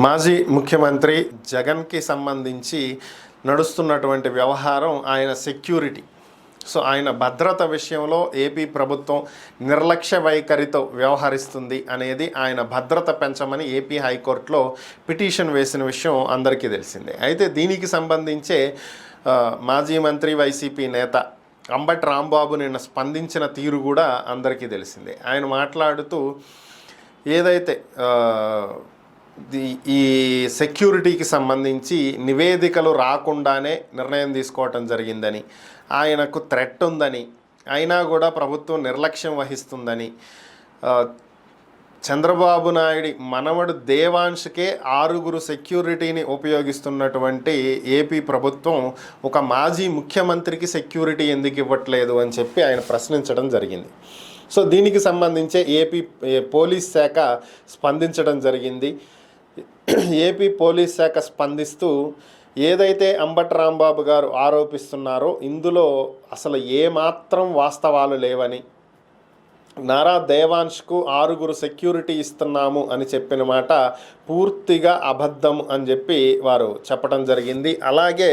మాజీ ముఖ్యమంత్రి జగన్కి సంబంధించి నడుస్తున్నటువంటి వ్యవహారం ఆయన సెక్యూరిటీ. సో ఆయన భద్రత విషయంలో ఏపీ ప్రభుత్వం నిర్లక్ష్య వైఖరితో వ్యవహరిస్తుంది అనేది, ఆయన భద్రత పెంచమని ఏపీ హైకోర్టులో పిటిషన్ వేసిన విషయం అందరికీ తెలిసిందే. అయితే దీనికి సంబంధించే మాజీ మంత్రి వైసీపీ నేత అంబటి రాంబాబు నిన్న స్పందించిన తీరు కూడా అందరికీ తెలిసిందే. ఆయన మాట్లాడుతూ ఏదైతే ఈ సెక్యూరిటీకి సంబంధించి నివేదికలు రాకుండానే నిర్ణయం తీసుకోవటం జరిగిందని, ఆయనకు థ్రెట్ ఉందని, అయినా కూడా ప్రభుత్వం నిర్లక్ష్యం వహిస్తుందని, చంద్రబాబు నాయుడు మనవడు దేవాంష్కే 6 సెక్యూరిటీని ఉపయోగిస్తున్నటువంటి ఏపీ ప్రభుత్వం ఒక మాజీ ముఖ్యమంత్రికి సెక్యూరిటీ ఎందుకు ఇవ్వట్లేదు అని చెప్పి ఆయన ప్రశ్నించడం జరిగింది. సో దీనికి సంబంధించే ఏపీ పోలీస్ శాఖ స్పందించడం జరిగింది. ఏపీ పోలీస్ శాఖ స్పందిస్తూ ఏదైతే అంబటి రాంబాబు గారు ఆరోపిస్తున్నారో ఇందులో అసలు ఏమాత్రం వాస్తవాలు లేవని, నారా దేవాంష్కు 6 సెక్యూరిటీ ఇస్తున్నాము అని చెప్పిన మాట పూర్తిగా అబద్ధం అని చెప్పి వారు చెప్పడం జరిగింది. అలాగే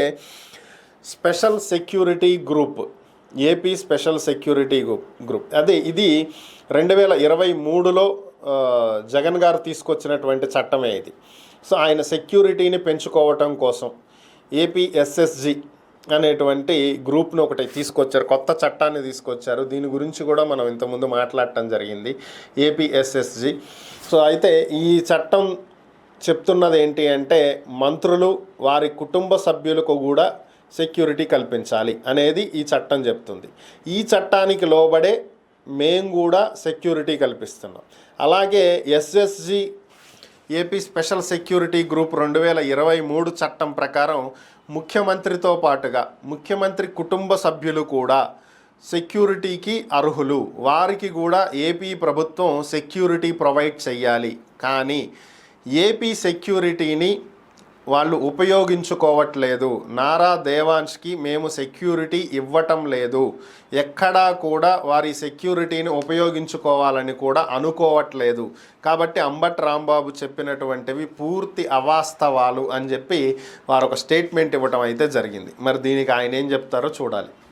special security group, AP special security group ఇది 2023లో జగన్ గారు తీసుకొచ్చినటువంటి చట్టమే ఇది. సో ఆయన సెక్యూరిటీని పెంచుకోవటం కోసం ఏపీఎస్ఎస్జి అనేటువంటి గ్రూప్ను ఒకటి తీసుకొచ్చారు, కొత్త చట్టాన్ని తీసుకొచ్చారు. దీని గురించి కూడా మనం ఇంతకుముందు మాట్లాడటం జరిగింది, ఏపీఎస్ఎస్జి. సో అయితే ఈ చట్టం చెప్తున్నది ఏంటి అంటే, మంత్రులు వారి కుటుంబ సభ్యులకు కూడా సెక్యూరిటీ కల్పించాలి అనేది ఈ చట్టం చెప్తుంది. ఈ చట్టానికి లోబడే మేము కూడా సెక్యూరిటీ కల్పిస్తున్నాం. అలాగే SSG AP special security group 2023 చట్టం ప్రకారం ముఖ్యమంత్రితో పాటుగా ముఖ్యమంత్రి కుటుంబ సభ్యులు కూడా సెక్యూరిటీకి అర్హులు. వారికి కూడా ఏపీ ప్రభుత్వం సెక్యూరిటీ ప్రొవైడ్ చేయాలి. కానీ ఏపీ సెక్యూరిటీని వాళ్ళు ఉపయోగించుకోవట్లేదు. నారా దేవాంష్కి మేము సెక్యూరిటీ ఇవ్వటం లేదు, ఎక్కడా కూడా వారి సెక్యూరిటీని ఉపయోగించుకోవాలని కూడా అనుకోవట్లేదు. కాబట్టి అంబటి రాంబాబు చెప్పినటువంటివి పూర్తి అవాస్తవాలు అని చెప్పి వారు ఒక స్టేట్మెంట్ ఇవ్వటం అయితే జరిగింది. మరి దీనికి ఆయన ఏం చెప్తారో చూడాలి.